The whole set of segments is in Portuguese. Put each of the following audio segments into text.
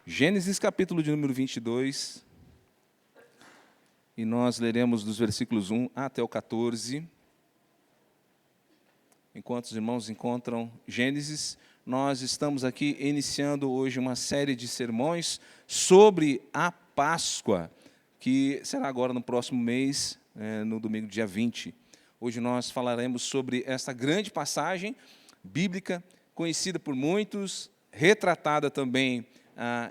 Gênesis capítulo de número 22, e nós leremos dos versículos 1 até o 14. Enquanto os irmãos encontram Gênesis, nós estamos aqui iniciando hoje uma série de sermões sobre a Páscoa, que será agora no próximo mês, no domingo, dia 20. Hoje nós falaremos sobre esta grande passagem bíblica, conhecida por muitos, retratada também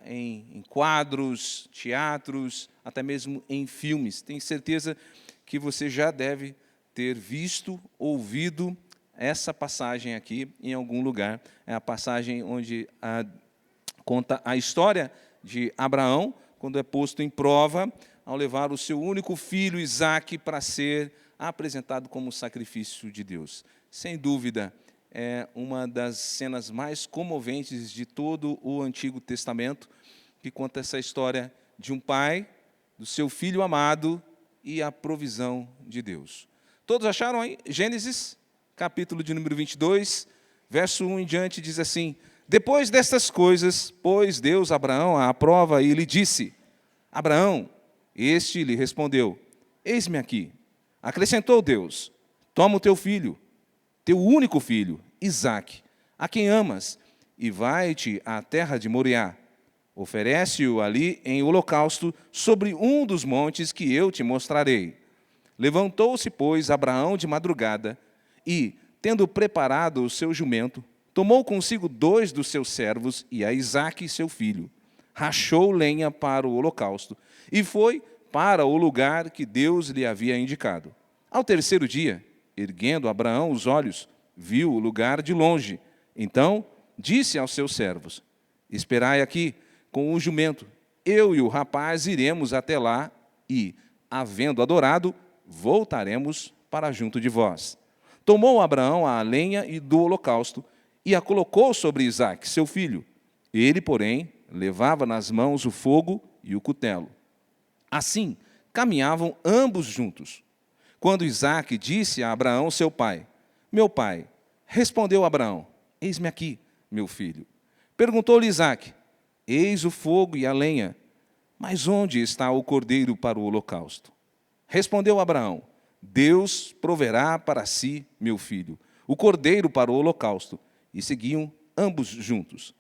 em quadros, teatros, até mesmo em filmes. Tenho certeza que você já deve ter visto, ouvido essa passagem aqui em algum lugar. É a passagem onde conta a história de Abraão, quando é posto em prova, ao levar o seu único filho, Isaque, para ser apresentado como sacrifício de Deus. Sem dúvida, é uma das cenas mais comoventes de todo o Antigo Testamento, que conta essa história de um pai, do seu filho amado e a provisão de Deus. Todos acharam aí? Gênesis, capítulo de número 22, verso 1 em diante, diz assim: Depois destas coisas, pôs Deus Abraão à prova e lhe disse: Abraão, este lhe respondeu: Eis-me aqui. Acrescentou Deus: Toma o teu filho, teu único filho, Isaque, a quem amas, e vai-te à terra de Moriá. Oferece-o ali em holocausto sobre um dos montes que eu te mostrarei. Levantou-se, pois, Abraão de madrugada e, tendo preparado o seu jumento, tomou consigo 2 dos seus servos e a Isaque, seu filho. Rachou lenha para o holocausto e foi para o lugar que Deus lhe havia indicado. Ao terceiro dia, erguendo Abraão os olhos, viu o lugar de longe. Então disse aos seus servos: Esperai aqui com o jumento, eu e o rapaz iremos até lá e, havendo adorado, voltaremos para junto de vós. Tomou Abraão a lenha e do holocausto e a colocou sobre Isaque, seu filho. Ele, porém, levava nas mãos o fogo e o cutelo. Assim, caminhavam ambos juntos. Quando Isaque disse a Abraão, seu pai: Meu pai, respondeu Abraão: Eis-me aqui, meu filho. Perguntou-lhe Isaque: Eis o fogo e a lenha, mas onde está o cordeiro para o holocausto? Respondeu Abraão: Deus proverá para si, meu filho, o cordeiro para o holocausto. E seguiam ambos juntos.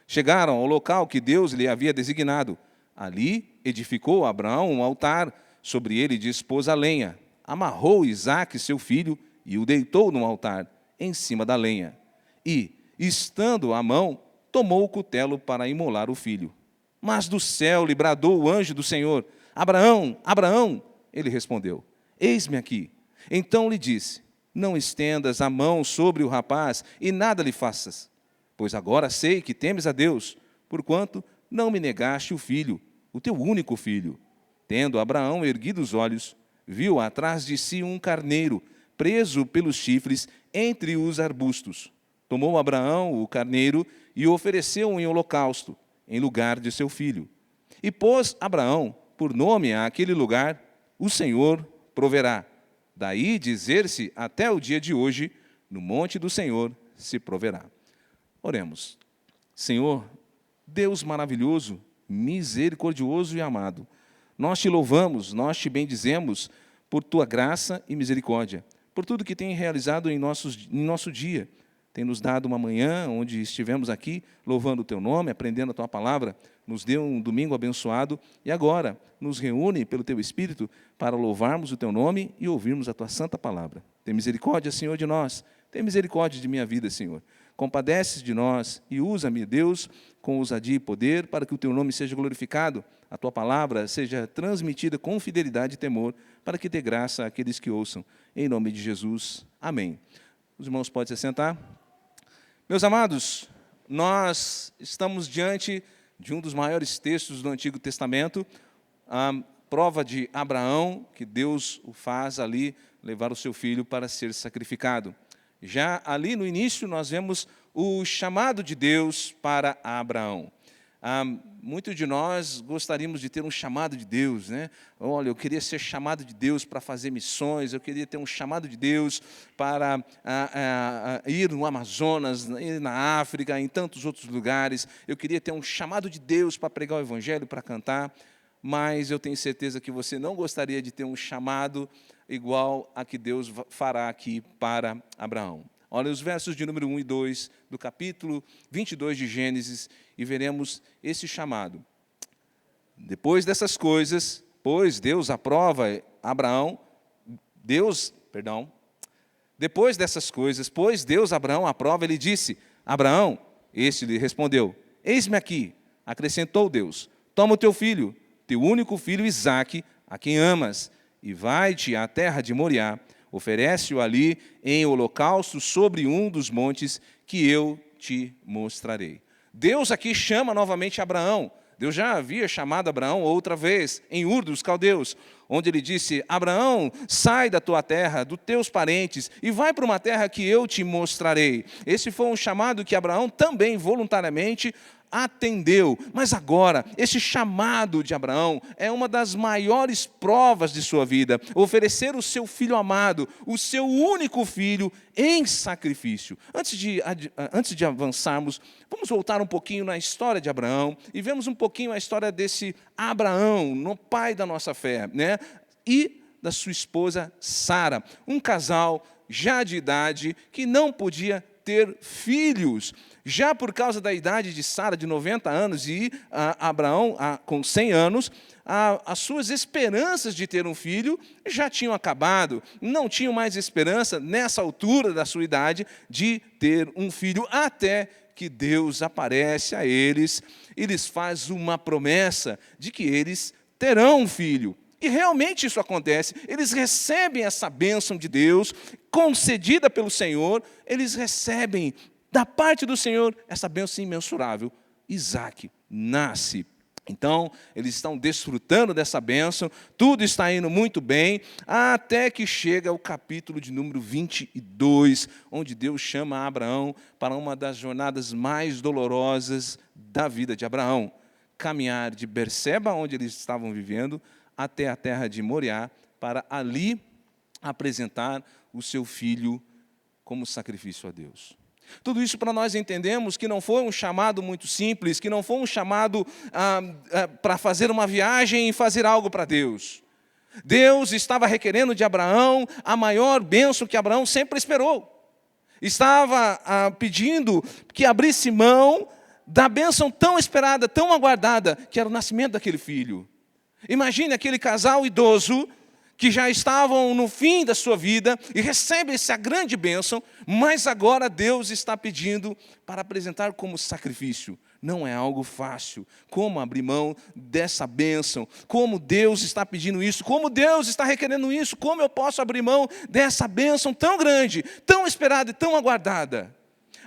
Chegaram ao local que Deus lhe havia designado. Ali edificou Abraão um altar, sobre ele dispôs a lenha. Amarrou Isaque, seu filho, e o deitou no altar, em cima da lenha. E, estando à mão, tomou o cutelo para imolar o filho. Mas do céu lhe bradou o anjo do Senhor: Abraão, Abraão! Ele respondeu: Eis-me aqui. Então lhe disse: Não estendas a mão sobre o rapaz e nada lhe faças, pois agora sei que temes a Deus, porquanto não me negaste o filho, o teu único filho. Tendo Abraão erguido os olhos, viu atrás de si um carneiro, preso pelos chifres entre os arbustos. Tomou Abraão o carneiro e o ofereceu em holocausto, em lugar de seu filho. E pôs Abraão por nome àquele lugar: O Senhor proverá. Daí dizer-se até o dia de hoje: No monte do Senhor se proverá. Oremos. Senhor, Deus maravilhoso, misericordioso e amado, nós te louvamos, nós te bendizemos por tua graça e misericórdia, por tudo que tem realizado em nosso dia. Tem nos dado uma manhã onde estivemos aqui louvando o teu nome, aprendendo a tua palavra, nos deu um domingo abençoado e agora nos reúne pelo teu Espírito para louvarmos o teu nome e ouvirmos a tua santa palavra. Tem misericórdia, Senhor, de nós. Tem misericórdia de minha vida, Senhor. Compadece de nós e usa-me, Deus, com ousadia e poder para que o teu nome seja glorificado, a tua palavra seja transmitida com fidelidade e temor, para que dê graça àqueles que ouçam. Em nome de Jesus. Amém. Os irmãos podem se sentar. Meus amados, nós estamos diante de um dos maiores textos do Antigo Testamento, a prova de Abraão, que Deus o faz ali levar o seu filho para ser sacrificado. Já ali no início nós vemos o chamado de Deus para Abraão. Muitos de nós gostaríamos de ter um chamado de Deus, né? Olha, eu queria ser chamado de Deus para fazer missões, eu queria ter um chamado de Deus para ir no Amazonas, ir na África, em tantos outros lugares. Eu queria ter um chamado de Deus para pregar o Evangelho, para cantar, mas eu tenho certeza que você não gostaria de ter um chamado igual a que Deus fará aqui para Abraão. Olha os versos de número 1 e 2 do capítulo 22 de Gênesis e veremos esse chamado. Depois dessas coisas, pois Deus aprova Abraão, depois dessas coisas, pois Deus Abraão aprova, ele disse, Abraão, este lhe respondeu, eis-me aqui, acrescentou Deus, toma o teu filho, teu único filho Isaque, a quem amas, e vai-te à terra de Moriá, oferece-o ali em holocausto sobre um dos montes que eu te mostrarei. Deus aqui chama novamente Abraão. Deus já havia chamado Abraão outra vez, em Ur dos Caldeus, onde ele disse, Abraão, sai da tua terra, dos teus parentes, e vai para uma terra que eu te mostrarei. Esse foi um chamado que Abraão também voluntariamente atendeu. Mas agora, esse chamado de Abraão é uma das maiores provas de sua vida. Oferecer o seu filho amado, o seu único filho, em sacrifício. Antes de avançarmos, vamos voltar um pouquinho na história de Abraão e vemos um pouquinho a história desse Abraão, no pai da nossa fé, né? E da sua esposa Sara, um casal já de idade que não podia ter filhos. Já por causa da idade de Sara, de 90 anos, e Abraão, com 100 anos, as suas esperanças de ter um filho já tinham acabado. Não tinham mais esperança, nessa altura da sua idade, de ter um filho, até que Deus aparece a eles e lhes faz uma promessa de que eles terão um filho. E realmente isso acontece, eles recebem essa bênção de Deus, concedida pelo Senhor, eles recebem da parte do Senhor essa bênção imensurável. Isaque nasce. Então, eles estão desfrutando dessa bênção, tudo está indo muito bem, até que chega o capítulo de número 22, onde Deus chama Abraão para uma das jornadas mais dolorosas da vida de Abraão. Caminhar de Berseba, onde eles estavam vivendo, até a terra de Moriá, para ali apresentar o seu filho como sacrifício a Deus. Tudo isso para nós entendemos que não foi um chamado muito simples, que não foi um chamado para fazer uma viagem e fazer algo para Deus. Deus estava requerendo de Abraão a maior bênção que Abraão sempre esperou. Estava pedindo que abrisse mão da bênção tão esperada, tão aguardada, que era o nascimento daquele filho. Imagine aquele casal idoso que já estavam no fim da sua vida e recebe essa grande bênção, mas agora Deus está pedindo para apresentar como sacrifício. Não é algo fácil. Como abrir mão dessa bênção? Como Deus está pedindo isso? Como Deus está requerendo isso? Como eu posso abrir mão dessa bênção tão grande, tão esperada e tão aguardada?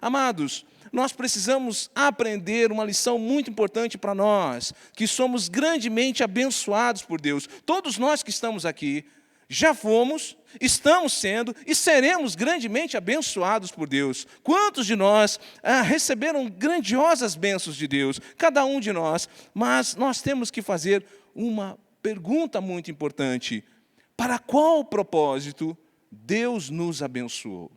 Amados, nós precisamos aprender uma lição muito importante para nós, que somos grandemente abençoados por Deus. Todos nós que estamos aqui, já fomos, estamos sendo e seremos grandemente abençoados por Deus. Quantos de nós receberam grandiosas bênçãos de Deus? Cada um de nós. Mas nós temos que fazer uma pergunta muito importante. Para qual propósito Deus nos abençoou?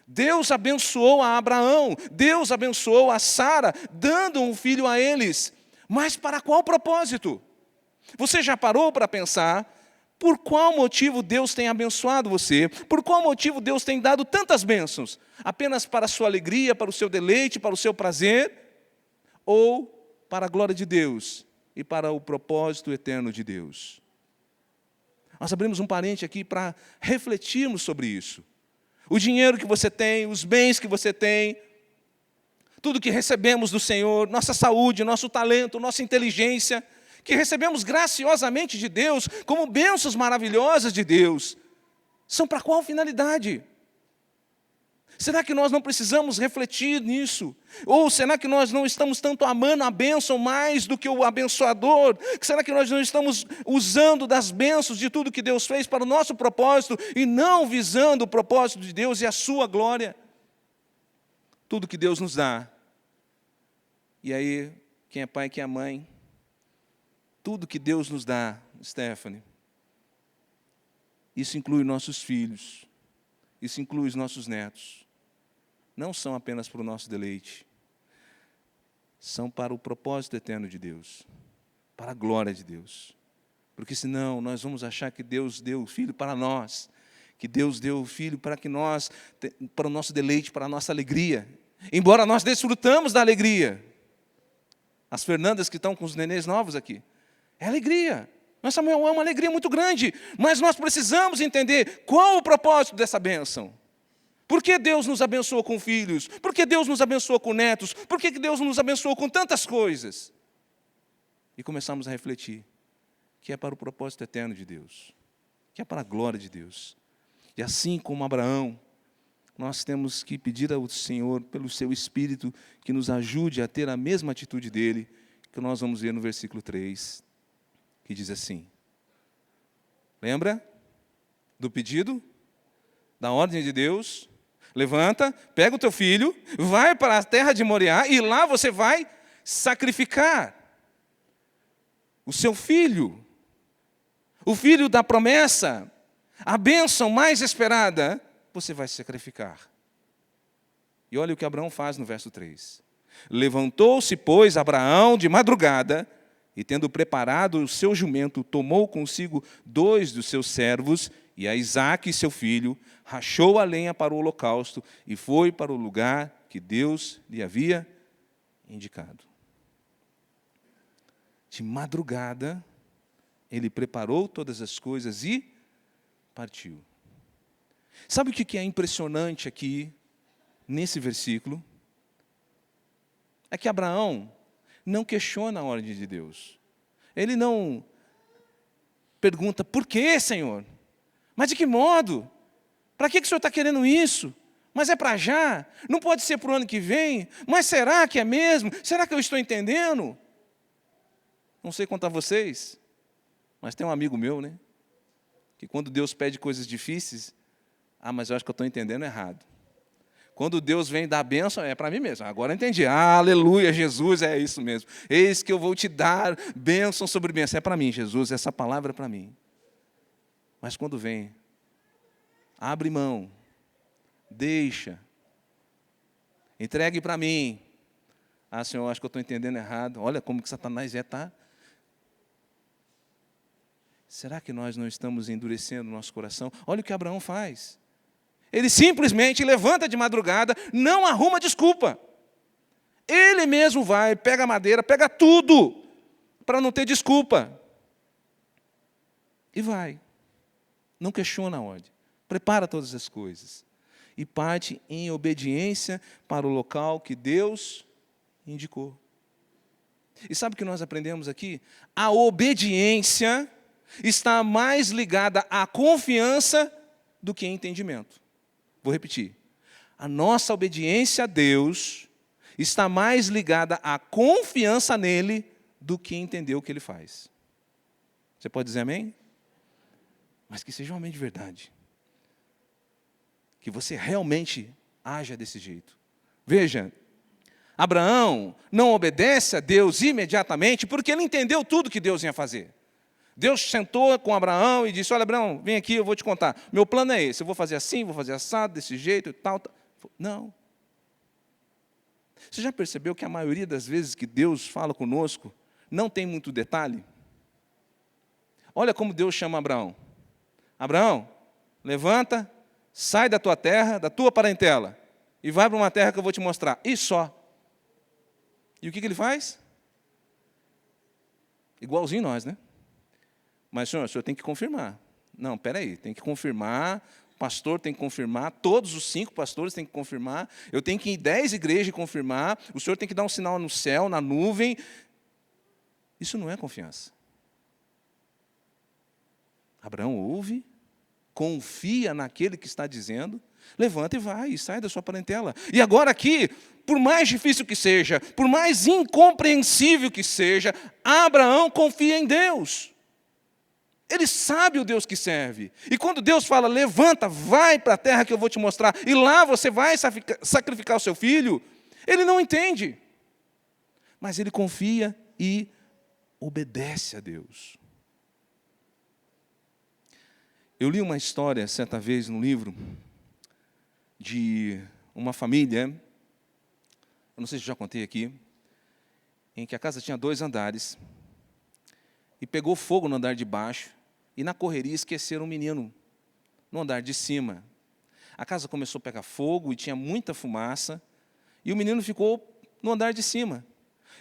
Deus abençoou a Abraão, Deus abençoou a Sara, dando um filho a eles. Mas para qual propósito? Você já parou para pensar por qual motivo Deus tem abençoado você? Por qual motivo Deus tem dado tantas bênçãos? Apenas para a sua alegria, para o seu deleite, para o seu prazer? Ou para a glória de Deus e para o propósito eterno de Deus? Nós abrimos um parênteses aqui para refletirmos sobre isso. O dinheiro que você tem, os bens que você tem, tudo que recebemos do Senhor, nossa saúde, nosso talento, nossa inteligência, que recebemos graciosamente de Deus, como bênçãos maravilhosas de Deus, são para qual finalidade? Será que nós não precisamos refletir nisso? Ou será que nós não estamos tanto amando a bênção mais do que o abençoador? Será que nós não estamos usando das bênçãos de tudo que Deus fez para o nosso propósito e não visando o propósito de Deus e a sua glória? Tudo que Deus nos dá. E aí quem é pai, quem é mãe, tudo que Deus nos dá, Stephanie, isso inclui nossos filhos, isso inclui os nossos netos. Não são apenas para o nosso deleite, são para o propósito eterno de Deus, para a glória de Deus. Porque senão nós vamos achar que Deus deu o Filho para nós, que Deus deu o Filho para que nós, para o nosso deleite, para a nossa alegria. Embora nós desfrutamos da alegria. As Fernandas que estão com os nenês novos aqui, é alegria. Mas Samuel, é uma alegria muito grande, mas nós precisamos entender qual o propósito dessa bênção. Por que Deus nos abençoou com filhos? Por que Deus nos abençoou com netos? Por que Deus nos abençoou com tantas coisas? E começamos a refletir que é para o propósito eterno de Deus, que é para a glória de Deus. E assim como Abraão, nós temos que pedir ao Senhor, pelo seu Espírito, que nos ajude a ter a mesma atitude dele, que nós vamos ver no versículo 3, que diz assim. Lembra do pedido? Da ordem de Deus? Levanta, pega o teu filho, vai para a terra de Moriá e lá você vai sacrificar o seu filho. O filho da promessa, a bênção mais esperada, você vai sacrificar. E olha o que Abraão faz no verso 3. Levantou-se, pois, Abraão de madrugada, e tendo preparado o seu jumento, tomou consigo 2 dos seus servos, e a Isaque, seu filho, rachou a lenha para o holocausto, e foi para o lugar que Deus lhe havia indicado. De madrugada, ele preparou todas as coisas e partiu. Sabe o que é impressionante aqui, nesse versículo? É que Abraão não questiona a ordem de Deus. Ele não pergunta, por que, Senhor? Mas de que modo? Para que o Senhor está querendo isso? Mas é para já? Não pode ser para o ano que vem? Mas será que é mesmo? Será que eu estou entendendo? Não sei quanto a vocês, mas tem um amigo meu, né? Que quando Deus pede coisas difíceis, mas eu acho que eu estou entendendo errado. Quando Deus vem dar bênção, é para mim mesmo. Agora eu entendi. Aleluia, Jesus, é isso mesmo. Eis que eu vou te dar bênção sobre bênção. É para mim, Jesus, essa palavra é para mim. Mas quando vem, abre mão, deixa, entregue para mim. Senhor, acho que eu estou entendendo errado. Olha como que Satanás está. Será que nós não estamos endurecendo o nosso coração? Olha o que Abraão faz. Ele simplesmente levanta de madrugada, não arruma desculpa. Ele mesmo vai, pega a madeira, pega tudo, para não ter desculpa. E vai. Não questiona a ordem. Prepara todas as coisas. E parte em obediência para o local que Deus indicou. E sabe o que nós aprendemos aqui? A obediência está mais ligada à confiança do que a entendimento. Vou repetir. A nossa obediência a Deus está mais ligada à confiança nele do que entender o que ele faz. Você pode dizer amém? Mas que seja um amém de verdade. Que você realmente haja desse jeito. Veja, Abraão não obedece a Deus imediatamente porque ele entendeu tudo que Deus ia fazer. Deus sentou com Abraão e disse, olha, Abraão, vem aqui, eu vou te contar. Meu plano é esse, eu vou fazer assim, vou fazer assado, desse jeito e tal. Não. Você já percebeu que a maioria das vezes que Deus fala conosco, não tem muito detalhe? Olha como Deus chama Abraão. Abraão, levanta, sai da tua terra, da tua parentela, e vai para uma terra que eu vou te mostrar. E só. E o que ele faz? Igualzinho nós, né? Mas, senhor, o senhor tem que confirmar. Não, espera aí, tem que confirmar, o pastor tem que confirmar, todos os 5 pastores têm que confirmar, eu tenho que ir em 10 igrejas e confirmar, o senhor tem que dar um sinal no céu, na nuvem. Isso não é confiança. Abraão ouve, confia naquele que está dizendo, levanta e vai, e sai da sua parentela. E agora aqui, por mais difícil que seja, por mais incompreensível que seja, Abraão confia em Deus. Ele sabe o Deus que serve. E quando Deus fala, levanta, vai para a terra que eu vou te mostrar, e lá você vai sacrificar o seu filho, ele não entende. Mas ele confia e obedece a Deus. Eu li uma história, certa vez, no livro, de uma família, eu não sei se já contei aqui, em que a casa tinha 2 andares, e pegou fogo no andar de baixo, e na correria esqueceram um menino no andar de cima. A casa começou a pegar fogo, e tinha muita fumaça, e o menino ficou no andar de cima.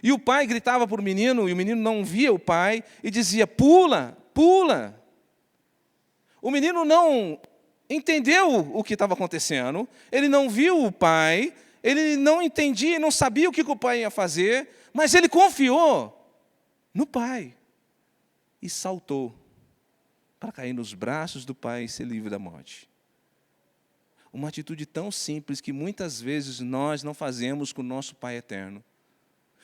E o pai gritava para o menino, e o menino não via o pai, e dizia, pula, pula. O menino não entendeu o que estava acontecendo, ele não viu o pai, ele não entendia, não sabia o que o pai ia fazer, mas ele confiou no pai e saltou para cair nos braços do pai e ser livre da morte. Uma atitude tão simples que muitas vezes nós não fazemos com o nosso Pai eterno.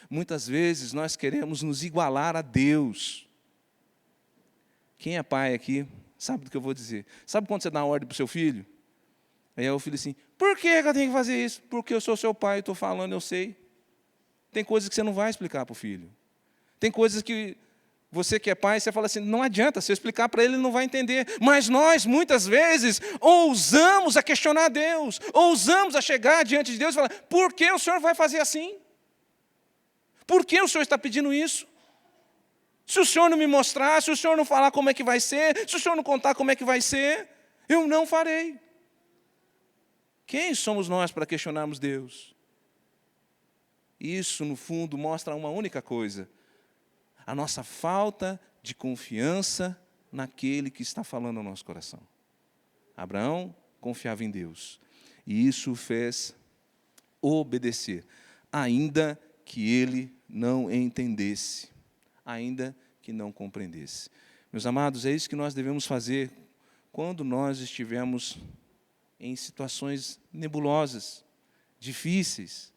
Muitas vezes nós queremos nos igualar a Deus. Quem é pai aqui sabe do que eu vou dizer. Sabe quando você dá uma ordem para o seu filho? Aí o filho assim, por que eu tenho que fazer isso? Porque eu sou seu pai, estou falando, eu sei. Tem coisas que você não vai explicar para o filho. Tem coisas que você que é pai, você fala assim, não adianta, se eu explicar para ele, ele não vai entender. Mas nós, muitas vezes, ousamos a questionar Deus, ousamos a chegar diante de Deus e falar, por que o Senhor vai fazer assim? Por que o Senhor está pedindo isso? Se o Senhor não me mostrar, se o Senhor não falar como é que vai ser, se o Senhor não contar como é que vai ser, eu não farei. Quem somos nós para questionarmos Deus? Isso, no fundo, mostra uma única coisa. A nossa falta de confiança naquele que está falando ao nosso coração. Abraão confiava em Deus. E isso o fez obedecer, ainda que ele não entendesse, ainda que não compreendesse. Meus amados, é isso que nós devemos fazer quando nós estivermos em situações nebulosas, difíceis,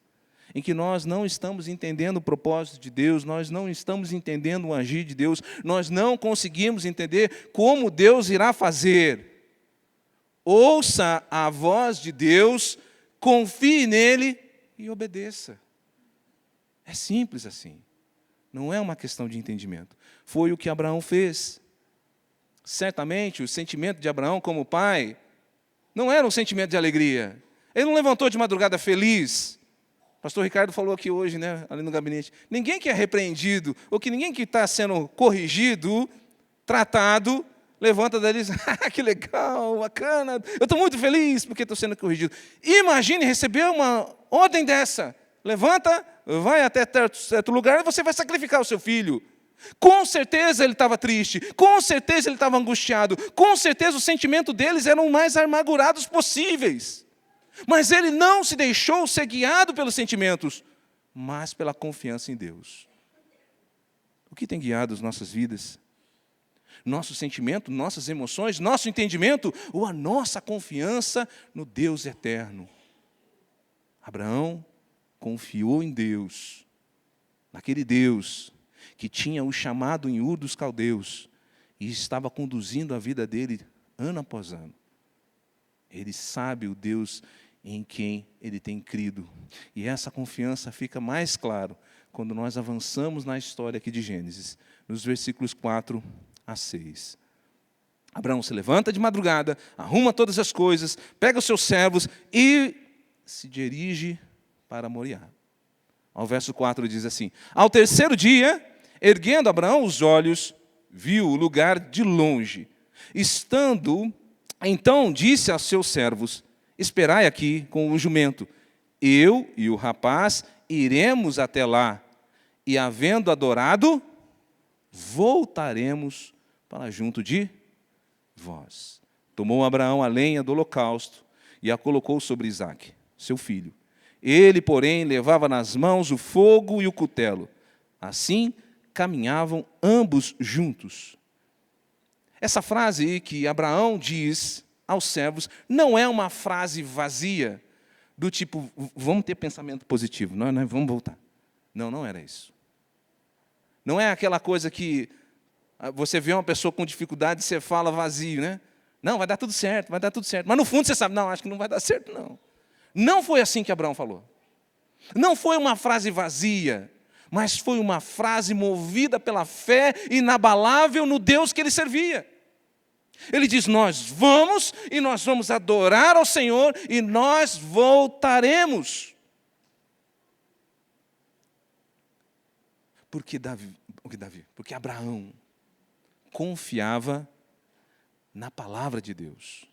em que nós não estamos entendendo o propósito de Deus, nós não estamos entendendo o agir de Deus, nós não conseguimos entender como Deus irá fazer. Ouça a voz de Deus, confie nele e obedeça. É simples assim. Não é uma questão de entendimento. Foi o que Abraão fez. Certamente, o sentimento de Abraão como pai não era um sentimento de alegria. Ele não levantou de madrugada feliz. O pastor Ricardo falou aqui hoje, né, ali no gabinete. Ninguém que é repreendido, ou que ninguém que está sendo corrigido, tratado, levanta dali e diz, que legal, bacana, eu estou muito feliz porque estou sendo corrigido. Imagine receber uma ordem dessa. Levanta, vai até certo lugar e você vai sacrificar o seu filho. Com certeza ele estava triste, com certeza ele estava angustiado, com certeza o sentimento deles eram os mais amargurados possíveis. Mas ele não se deixou ser guiado pelos sentimentos, mas pela confiança em Deus. O que tem guiado as nossas vidas? Nosso sentimento, nossas emoções, nosso entendimento ou a nossa confiança no Deus eterno? Abraão confiou em Deus, naquele Deus que tinha o chamado em Ur dos Caldeus e estava conduzindo a vida dele ano após ano. Ele sabe o Deus em quem ele tem crido. E essa confiança fica mais claro quando nós avançamos na história aqui de Gênesis, nos versículos 4 a 6. Abraão se levanta de madrugada, arruma todas as coisas, pega os seus servos e se dirige para Moriá. Ao verso 4 diz assim, ao terceiro dia, erguendo Abraão os olhos, viu o lugar de longe. Estando, então disse aos seus servos, esperai aqui com o jumento. Eu e o rapaz iremos até lá, e havendo adorado, voltaremos para junto de vós. Tomou Abraão a lenha do holocausto e a colocou sobre Isaque, seu filho. Ele, porém, levava nas mãos o fogo e o cutelo. Assim, caminhavam ambos juntos. Essa frase aí que Abraão diz aos servos não é uma frase vazia, do tipo, vamos ter pensamento positivo, não, vamos voltar. Não, não era isso. Não é aquela coisa que você vê uma pessoa com dificuldade e você fala vazio, né? Não, vai dar tudo certo, vai dar tudo certo. Mas no fundo você sabe, não, acho que não vai dar certo, não. Não foi assim que Abraão falou. Não foi uma frase vazia. mas foi uma frase movida pela fé inabalável no Deus que ele servia. Ele diz: nós vamos e nós vamos adorar ao Senhor e nós voltaremos. Porque Abraão confiava na palavra de Deus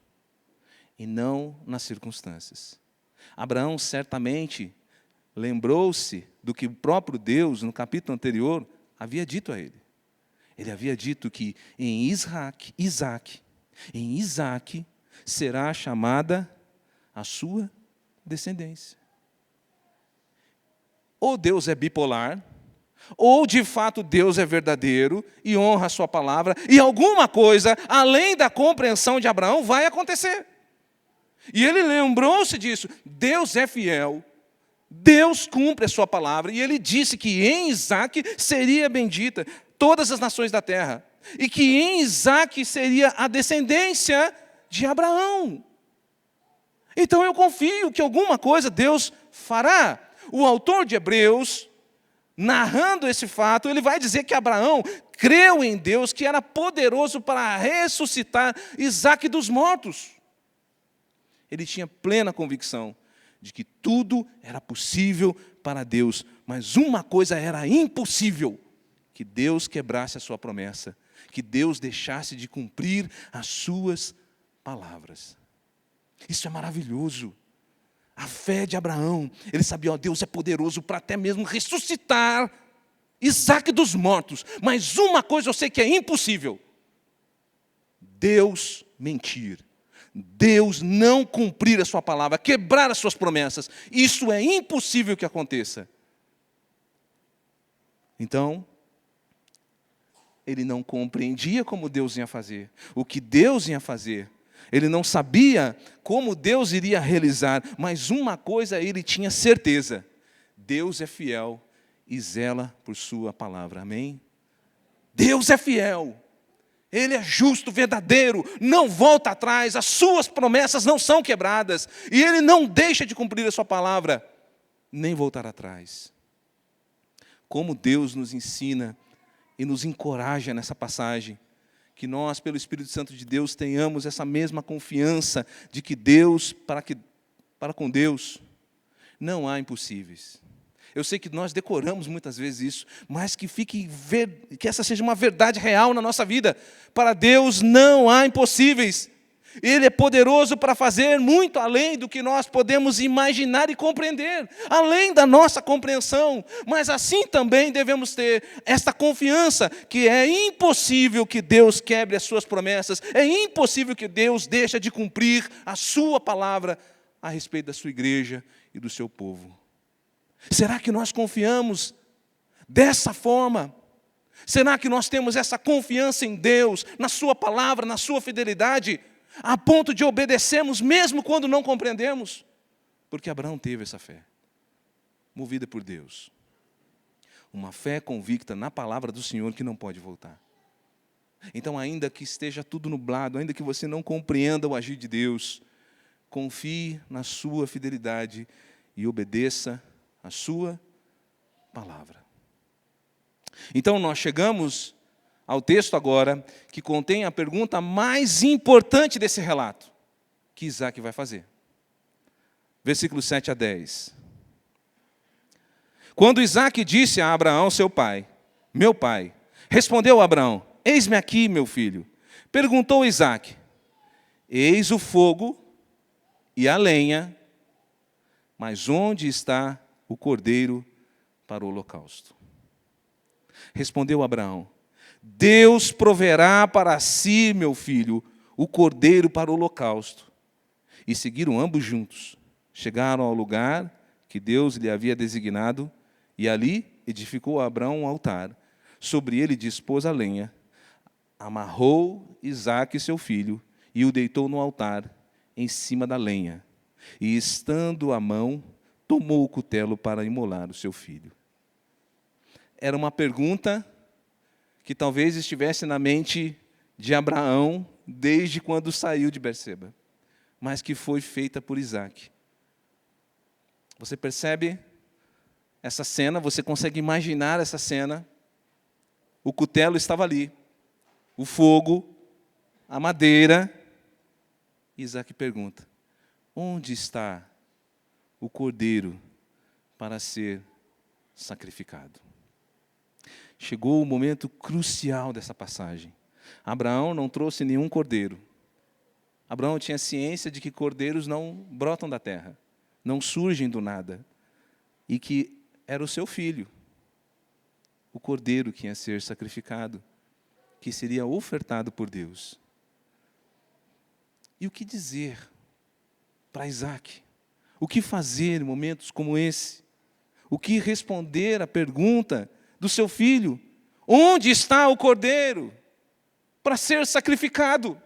e não nas circunstâncias. Abraão certamente lembrou-se do que o próprio Deus, no capítulo anterior, havia dito a ele. Ele havia dito que em Isaque será chamada a sua descendência. Ou Deus é bipolar, ou de fato Deus é verdadeiro e honra a sua palavra, e alguma coisa, além da compreensão de Abraão, vai acontecer. E ele lembrou-se disso. Deus é fiel, Deus cumpre a sua palavra, e ele disse que em Isaque seria bendita todas as nações da terra, e que em Isaque seria a descendência de Abraão. Então eu confio que alguma coisa Deus fará. O autor de Hebreus, narrando esse fato, ele vai dizer que Abraão creu em Deus, que era poderoso para ressuscitar Isaque dos mortos. Ele tinha plena convicção de que tudo era possível para Deus, mas uma coisa era impossível: que Deus quebrasse a sua promessa, que Deus deixasse de cumprir as suas palavras. Isso é maravilhoso. A fé de Abraão, ele sabia, Deus é poderoso para até mesmo ressuscitar Isaque dos mortos, mas uma coisa eu sei que é impossível: Deus mentir, Deus não cumprir a sua palavra, quebrar as suas promessas. Isso é impossível que aconteça. Então, ele não compreendia como Deus ia fazer, o que Deus ia fazer. Ele não sabia como Deus iria realizar, mas uma coisa ele tinha certeza: Deus é fiel e zela por sua palavra. Amém? Deus é fiel, Ele é justo, verdadeiro, não volta atrás, as suas promessas não são quebradas, e Ele não deixa de cumprir a sua palavra, nem voltar atrás. Como Deus nos ensina e nos encoraja nessa passagem, que nós, pelo Espírito Santo de Deus, tenhamos essa mesma confiança de que Deus, para com Deus, não há impossíveis. Eu sei que nós decoramos muitas vezes isso, mas que essa seja uma verdade real na nossa vida. Para Deus não há impossíveis. Ele é poderoso para fazer muito além do que nós podemos imaginar e compreender, além da nossa compreensão. Mas assim também devemos ter esta confiança que é impossível que Deus quebre as suas promessas, é impossível que Deus deixe de cumprir a sua palavra a respeito da sua igreja e do seu povo. Será que nós confiamos dessa forma? Será que nós temos essa confiança em Deus, na sua palavra, na sua fidelidade, a ponto de obedecermos mesmo quando não compreendemos? Porque Abraão teve essa fé, movida por Deus. Uma fé convicta na palavra do Senhor que não pode voltar. Então, ainda que esteja tudo nublado, ainda que você não compreenda o agir de Deus, confie na sua fidelidade e obedeça a sua palavra. Então, nós chegamos ao texto agora que contém a pergunta mais importante desse relato, que Isaque vai fazer. Versículos 7 a 10. Quando Isaque disse a Abraão, seu pai, meu pai, respondeu Abraão, eis-me aqui, meu filho. Perguntou Isaque, eis o fogo e a lenha, mas onde está o cordeiro para o holocausto? Respondeu Abraão, Deus proverá para si, meu filho, o cordeiro para o holocausto. E seguiram ambos juntos. Chegaram ao lugar que Deus lhe havia designado, e ali edificou Abraão um altar. Sobre ele dispôs a lenha, amarrou Isaque, seu filho, e o deitou no altar, em cima da lenha. E, estando à mão, tomou o cutelo para imolar o seu filho. Era uma pergunta que talvez estivesse na mente de Abraão desde quando saiu de Berseba, mas que foi feita por Isaque. Você percebe essa cena, você consegue imaginar essa cena? O cutelo estava ali, o fogo, a madeira. Isaac pergunta: onde está o cordeiro para ser sacrificado? Chegou o momento crucial dessa passagem. Abraão não trouxe nenhum cordeiro. Abraão tinha ciência de que cordeiros não brotam da terra, não surgem do nada, e que era o seu filho, o cordeiro que ia ser sacrificado, que seria ofertado por Deus. E o que dizer para Isaac? O que fazer em momentos como esse? O que responder à pergunta do seu filho? Onde está o cordeiro para ser sacrificado?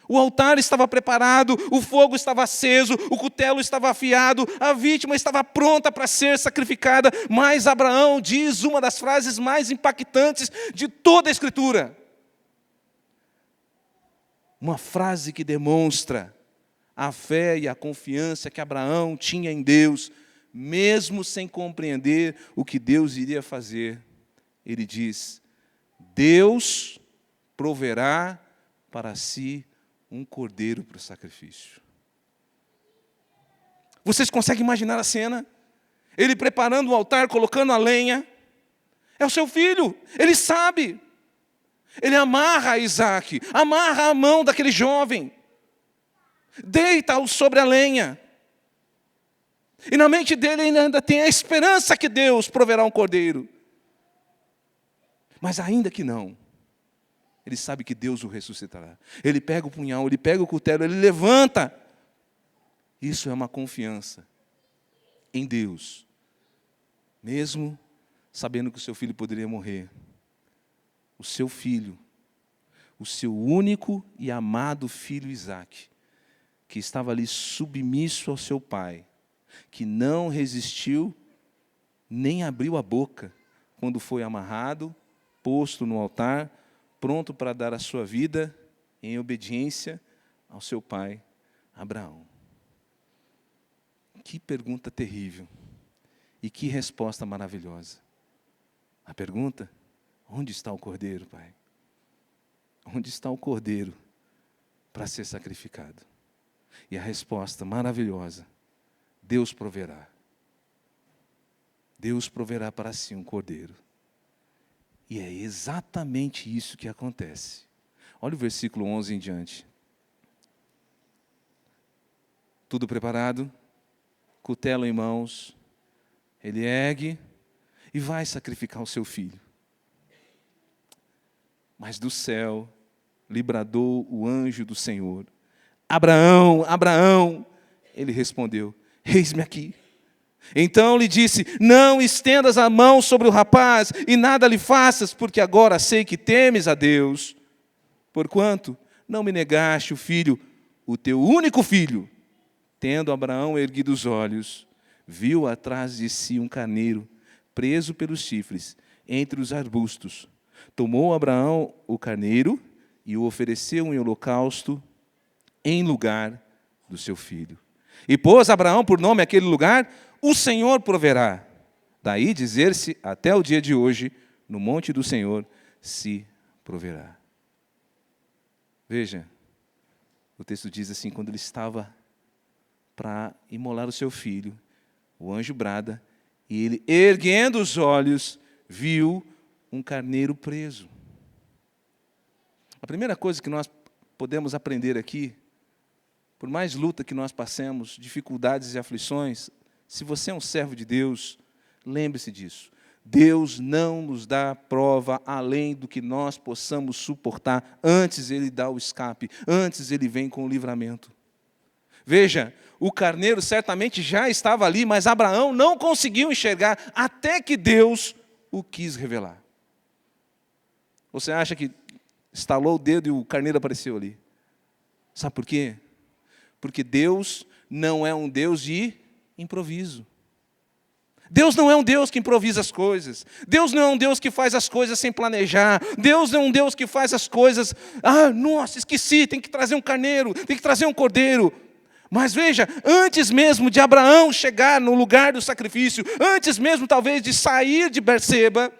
O altar estava preparado, o fogo estava aceso, o cutelo estava afiado, a vítima estava pronta para ser sacrificada, mas Abraão diz uma das frases mais impactantes de toda a Escritura. Uma frase que demonstra a fé e a confiança que Abraão tinha em Deus, mesmo sem compreender o que Deus iria fazer. Ele diz: Deus proverá para si um cordeiro para o sacrifício. Vocês conseguem imaginar a cena? Ele preparando o altar, colocando a lenha. É o seu filho, ele sabe. Ele amarra Isaac, amarra a mão daquele jovem, deita-o sobre a lenha. E na mente dele ele ainda tem a esperança que Deus proverá um cordeiro. Mas ainda que não, ele sabe que Deus o ressuscitará. Ele pega o punhal, ele pega o cutelo, ele levanta. Isso é uma confiança em Deus, mesmo sabendo que o seu filho poderia morrer. O seu filho, o seu único e amado filho Isaac, que estava ali submisso ao seu pai, que não resistiu, nem abriu a boca, quando foi amarrado, posto no altar, pronto para dar a sua vida em obediência ao seu pai, Abraão. Que pergunta terrível e que resposta maravilhosa. A pergunta: onde está o cordeiro, pai? Onde está o cordeiro para ser sacrificado? E a resposta maravilhosa: Deus proverá. Deus proverá para si um cordeiro. E é exatamente isso que acontece. Olha o versículo 11 em diante. Tudo preparado, cutelo em mãos, ele ergue e vai sacrificar o seu filho. Mas do céu lhe bradou o anjo do Senhor: Abraão, Abraão. Ele respondeu: eis-me aqui. Então lhe disse: não estendas a mão sobre o rapaz e nada lhe faças, porque agora sei que temes a Deus, porquanto não me negaste o filho, o teu único filho. Tendo Abraão erguido os olhos, viu atrás de si um carneiro, preso pelos chifres, entre os arbustos. Tomou Abraão o carneiro e o ofereceu em holocausto em lugar do seu filho. E pôs Abraão por nome aquele lugar: o Senhor proverá. Daí dizer-se até o dia de hoje: no monte do Senhor se proverá. Veja, o texto diz assim: quando ele estava para imolar o seu filho, o anjo brada, e ele, erguendo os olhos, viu um carneiro preso. A primeira coisa que nós podemos aprender aqui, por mais luta que nós passemos, dificuldades e aflições, se você é um servo de Deus, lembre-se disso. Deus não nos dá prova além do que nós possamos suportar. Antes Ele dá o escape, antes Ele vem com o livramento. Veja, o carneiro certamente já estava ali, mas Abraão não conseguiu enxergar até que Deus o quis revelar. Você acha que estalou o dedo e o carneiro apareceu ali? Sabe por quê? Porque Deus não é um Deus de improviso. Deus não é um Deus que improvisa as coisas. Deus não é um Deus que faz as coisas sem planejar. Deus não é um Deus que faz as coisas: nossa, esqueci, tem que trazer um carneiro, tem que trazer um cordeiro. Mas veja, antes mesmo de Abraão chegar no lugar do sacrifício, antes mesmo talvez de sair de Berseba,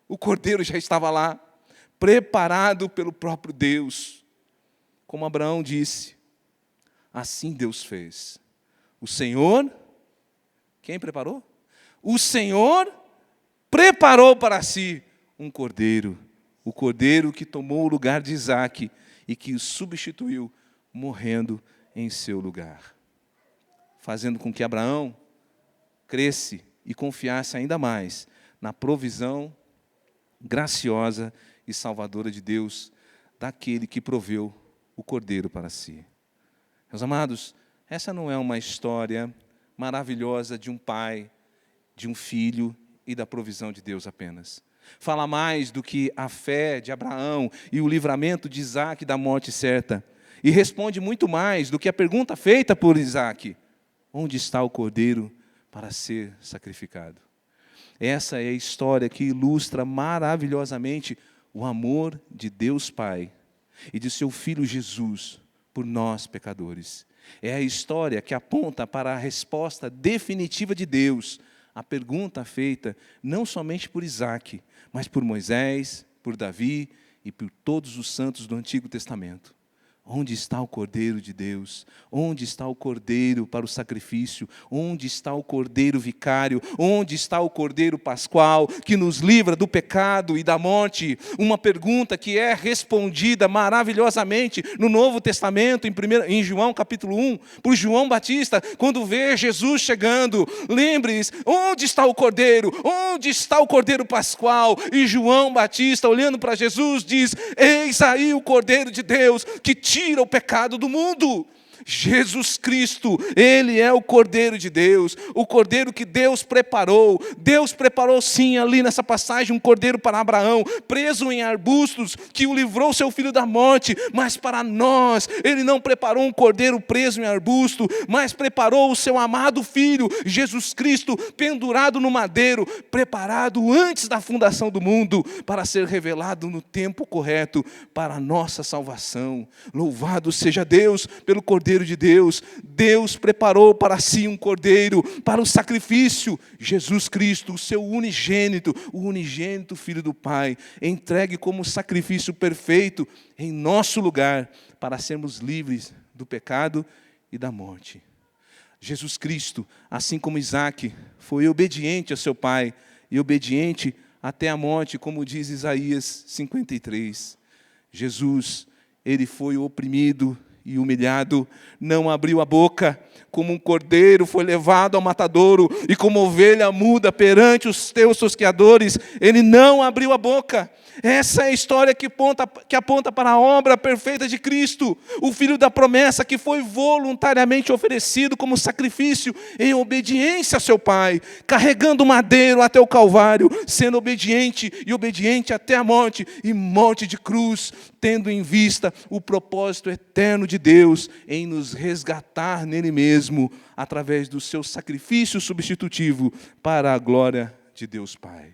o cordeiro já estava lá, preparado pelo próprio Deus. Como Abraão disse, assim Deus fez. O Senhor, quem preparou? O Senhor preparou para si um cordeiro, o cordeiro que tomou o lugar de Isaque e que o substituiu, morrendo em seu lugar, fazendo com que Abraão cresce e confiasse ainda mais na provisão graciosa e salvadora de Deus, daquele que proveu o cordeiro para si. Meus amados, essa não é uma história maravilhosa de um pai, de um filho e da provisão de Deus apenas. Fala mais do que a fé de Abraão e o livramento de Isaque da morte certa. E responde muito mais do que a pergunta feita por Isaque: onde está o cordeiro para ser sacrificado? Essa é a história que ilustra maravilhosamente o amor de Deus Pai e de seu Filho Jesus por nós pecadores. É a história que aponta para a resposta definitiva de Deus à pergunta feita não somente por Isaque, mas por Moisés, por Davi e por todos os santos do Antigo Testamento. Onde está o Cordeiro de Deus? Onde está o Cordeiro para o sacrifício? Onde está o Cordeiro vicário? Onde está o Cordeiro pascual que nos livra do pecado e da morte? Uma pergunta que é respondida maravilhosamente no Novo Testamento, em João capítulo 1, por João Batista, quando vê Jesus chegando. Lembre-se, onde está o Cordeiro? Onde está o Cordeiro pascual? E João Batista, olhando para Jesus, diz: eis aí o Cordeiro de Deus que tira o pecado do mundo. Jesus Cristo, Ele é o Cordeiro de Deus, o Cordeiro que Deus preparou. Deus preparou sim ali nessa passagem um cordeiro para Abraão, preso em arbustos, que o livrou seu filho da morte. Mas para nós, Ele não preparou um cordeiro preso em arbusto, mas preparou o seu amado Filho, Jesus Cristo, pendurado no madeiro, preparado antes da fundação do mundo, para ser revelado no tempo correto, para a nossa salvação. Louvado seja Deus pelo Cordeiro de Deus. Deus preparou para si um cordeiro para o sacrifício, Jesus Cristo, o seu unigênito, o unigênito Filho do Pai, entregue como sacrifício perfeito em nosso lugar, para sermos livres do pecado e da morte. Jesus Cristo, assim como Isaque, foi obediente a seu pai e obediente até a morte, como diz Isaías 53. Jesus, Ele foi oprimido e humilhado, não abriu a boca, como um cordeiro foi levado ao matadouro, e como ovelha muda perante os teus tosqueadores, Ele não abriu a boca. Essa é a história que aponta para a obra perfeita de Cristo, o Filho da promessa, que foi voluntariamente oferecido como sacrifício em obediência a seu Pai, carregando o madeiro até o Calvário, sendo obediente e obediente até a morte, e morte de cruz, tendo em vista o propósito eterno de Deus em nos resgatar nele mesmo, através do seu sacrifício substitutivo para a glória de Deus Pai.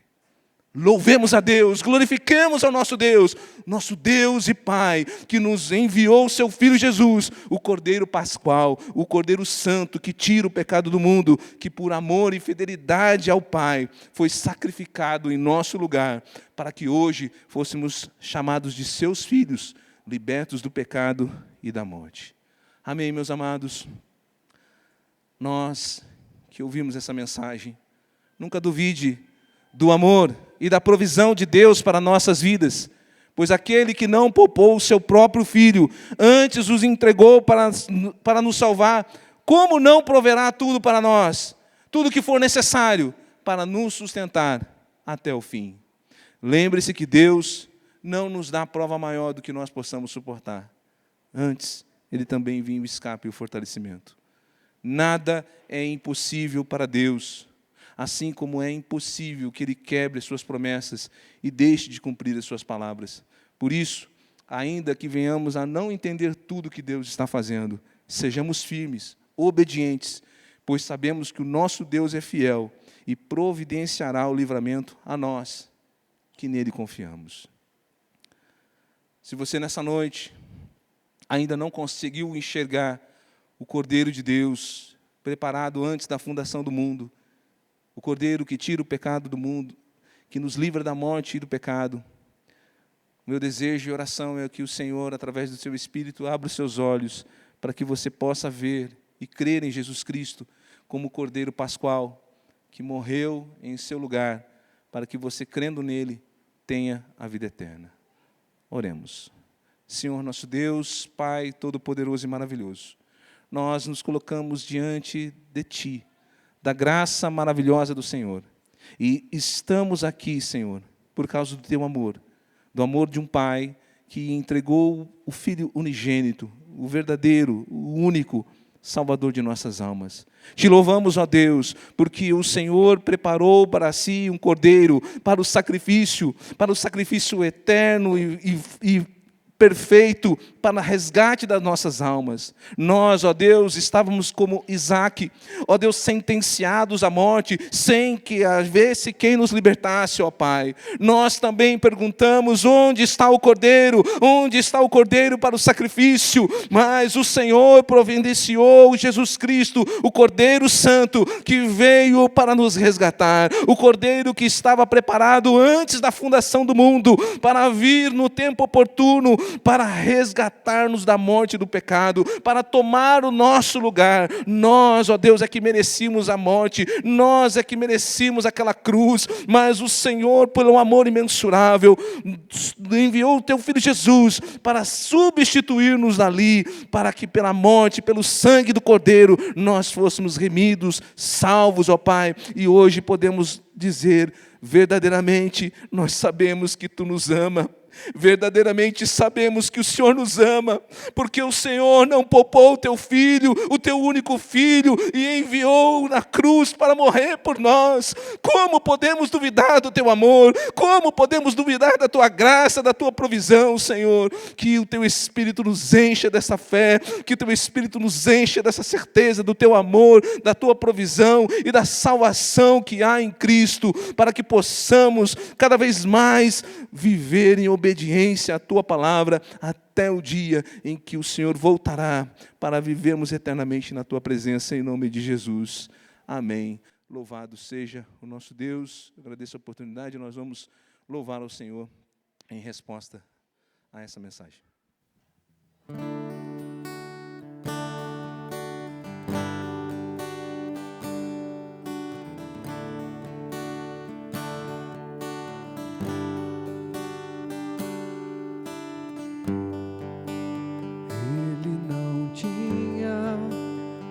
Louvemos a Deus, glorifiquemos ao nosso Deus e Pai, que nos enviou o seu Filho Jesus, o Cordeiro Pascual, o Cordeiro Santo, que tira o pecado do mundo, que por amor e fidelidade ao Pai, foi sacrificado em nosso lugar, para que hoje fôssemos chamados de seus filhos, libertos do pecado e da morte. Amém, meus amados? Nós que ouvimos essa mensagem, nunca duvide do amor e da provisão de Deus para nossas vidas, pois aquele que não poupou o seu próprio Filho, antes os entregou para nos salvar, como não proverá tudo para nós, tudo que for necessário para nos sustentar até o fim? Lembre-se que Deus não nos dá prova maior do que nós possamos suportar. Antes, Ele também envia o escape e o fortalecimento. Nada é impossível para Deus, assim como é impossível que Ele quebre as suas promessas e deixe de cumprir as suas palavras. Por isso, ainda que venhamos a não entender tudo que Deus está fazendo, sejamos firmes, obedientes, pois sabemos que o nosso Deus é fiel e providenciará o livramento a nós, que nele confiamos. Se você nessa noite ainda não conseguiu enxergar o Cordeiro de Deus, preparado antes da fundação do mundo, o Cordeiro que tira o pecado do mundo, que nos livra da morte e do pecado. Meu desejo e oração é que o Senhor, através do seu Espírito, abra os seus olhos para que você possa ver e crer em Jesus Cristo como o Cordeiro Pascual, que morreu em seu lugar, para que você, crendo nele, tenha a vida eterna. Oremos. Senhor nosso Deus, Pai Todo-Poderoso e Maravilhoso, nós nos colocamos diante de Ti, da graça maravilhosa do Senhor, e estamos aqui, Senhor, por causa do Teu amor, do amor de um Pai que entregou o Filho unigênito, o verdadeiro, o único Salvador de nossas almas. Te louvamos, ó Deus, porque o Senhor preparou para si um cordeiro para o sacrifício eterno e perfeito para o resgate das nossas almas. Nós, ó Deus, estávamos como Isaque, ó Deus, sentenciados à morte, sem que houvesse quem nos libertasse, ó Pai. Nós também perguntamos, onde está o Cordeiro? Onde está o Cordeiro para o sacrifício? Mas o Senhor providenciou Jesus Cristo, o Cordeiro Santo, que veio para nos resgatar, o Cordeiro que estava preparado antes da fundação do mundo, para vir no tempo oportuno, para resgatar-nos da morte e do pecado, para tomar o nosso lugar. Nós, ó Deus, é que merecíamos a morte, nós é que merecíamos aquela cruz, mas o Senhor, pelo amor imensurável, enviou o Teu Filho Jesus para substituir-nos ali, para que pela morte, pelo sangue do Cordeiro, nós fôssemos remidos, salvos, ó Pai, e hoje podemos dizer, verdadeiramente, nós sabemos que Tu nos ama. Verdadeiramente sabemos que o Senhor nos ama, porque o Senhor não poupou o Teu Filho, o Teu único Filho, e enviou na cruz para morrer por nós. Como podemos duvidar do Teu amor? Como podemos duvidar da Tua graça, da Tua provisão, Senhor? Que o Teu Espírito nos encha dessa fé, que o Teu Espírito nos encha dessa certeza do Teu amor, da Tua provisão e da salvação que há em Cristo, para que possamos cada vez mais viver em obediência à Tua palavra, até o dia em que o Senhor voltará para vivermos eternamente na Tua presença, em nome de Jesus. Amém. Louvado seja o nosso Deus. Eu agradeço a oportunidade, nós vamos louvar ao Senhor em resposta a essa mensagem.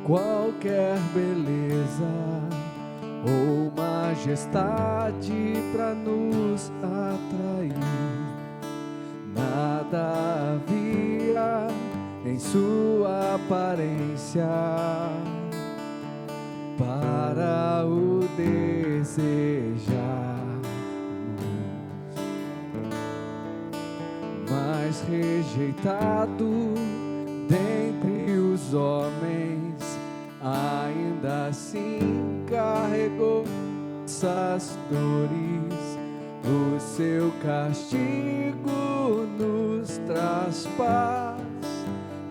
Qualquer beleza ou majestade para nos atrair, nada havia em sua aparência para o desejarmos, mas rejeitado dentre os homens, ainda assim carregou nossas dores, o seu castigo nos traz paz,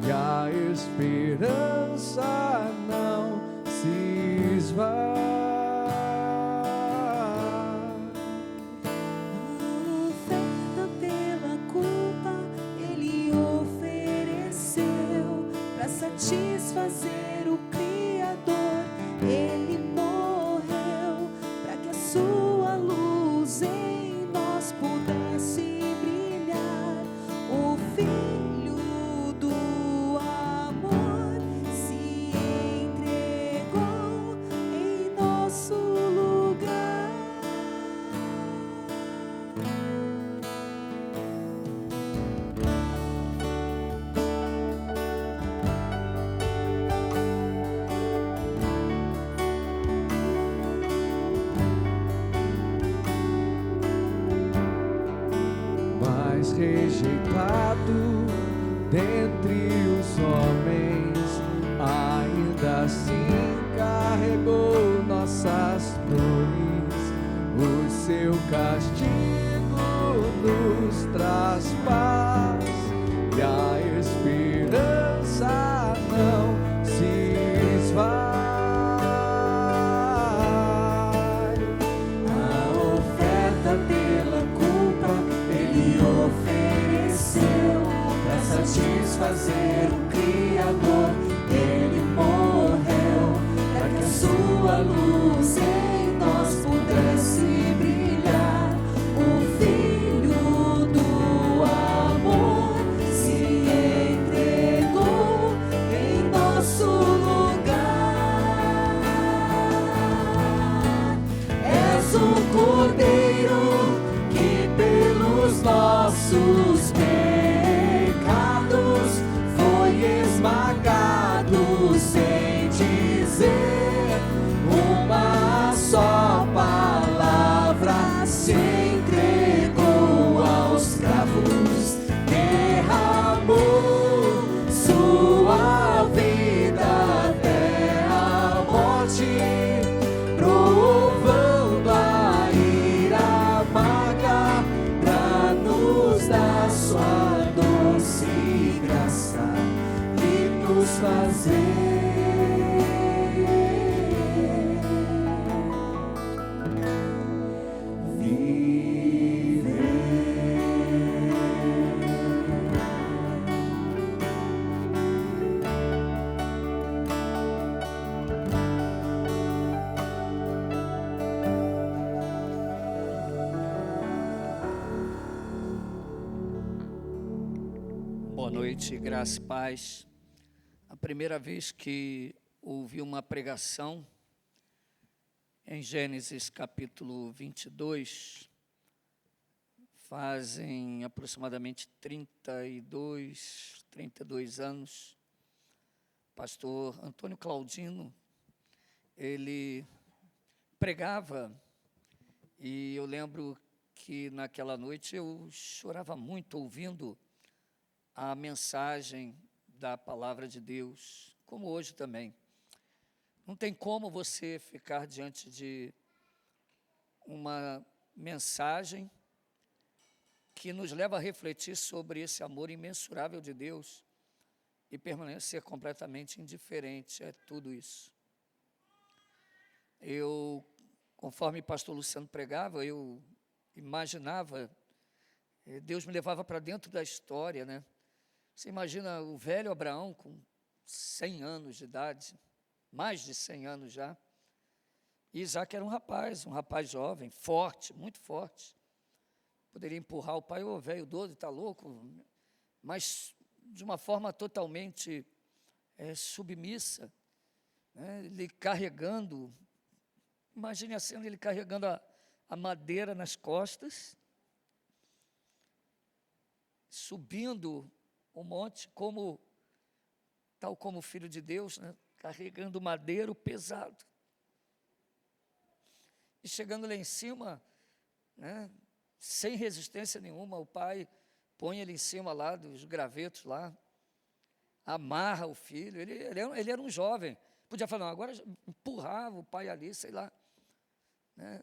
e a esperança não se esvai. A oferta pela culpa Ele ofereceu para satisfazer o Criador. Ele morreu para que a sua luz em nós pudesse brilhar. O Filho do amor se entregou em nosso lugar. Mas rejeitado dentre os homens, ainda assim carregou nossas dores, o seu castigo nos traz paz, e a esperança não se nossos pecados foi esmagado sem dizer uma só palavra, se entregou aos cravos, derramou sua vida até a morte, provando a ira amarga pra nos dar sua doce graça e nos fazer Boa noite, graça e paz. A primeira vez que ouvi uma pregação em Gênesis capítulo 22, fazem aproximadamente 32 anos. Pastor Antônio Claudino, ele pregava, e eu lembro que naquela noite eu chorava muito ouvindo a mensagem da palavra de Deus, como hoje também. Não tem como você ficar diante de uma mensagem que nos leva a refletir sobre esse amor imensurável de Deus e permanecer completamente indiferente a tudo isso. Eu, conforme o pastor Luciano pregava, eu imaginava, Deus me levava para dentro da história, né? Você imagina o velho Abraão com 100 anos de idade, mais de 100 anos já, e Isaac era um rapaz jovem, forte, muito forte. Poderia empurrar o pai, ô velho doido, está louco, mas de uma forma totalmente submissa, né? Ele carregando, imagine a cena, ele carregando a madeira nas costas, subindo o monte, tal como o Filho de Deus, né? Carregando madeiro pesado. E chegando lá em cima, né? Sem resistência nenhuma, o pai põe ele em cima lá dos gravetos lá, amarra o filho, ele era um jovem, podia falar, não, agora empurrava o pai ali, sei lá, né?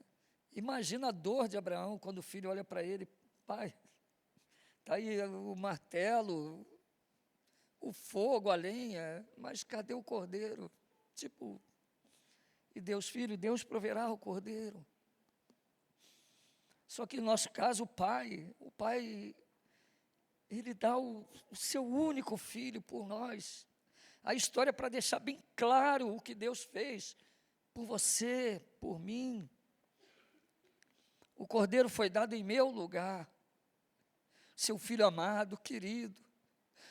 Imagina a dor de Abraão quando o filho olha para ele, pai, está aí o martelo, o fogo, a lenha, mas cadê o cordeiro? E Deus, filho, Deus proverá o cordeiro. Só que no nosso caso, o pai, ele dá o seu único filho por nós. A história é para deixar bem claro o que Deus fez por você, por mim. O cordeiro foi dado em meu lugar. Seu filho amado, querido,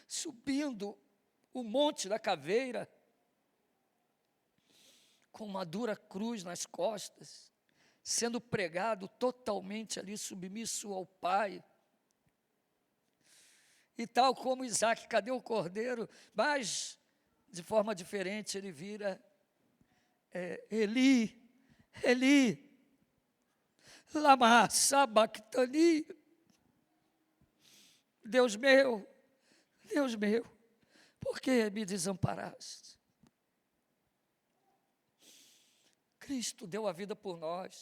subindo o monte da caveira, com uma dura cruz nas costas, sendo pregado totalmente ali submisso ao Pai. E tal como Isaac, cadê o cordeiro? Mas, de forma diferente, ele vira Eli, lama sabachthani. Deus meu, por que me desamparaste? Cristo deu a vida por nós.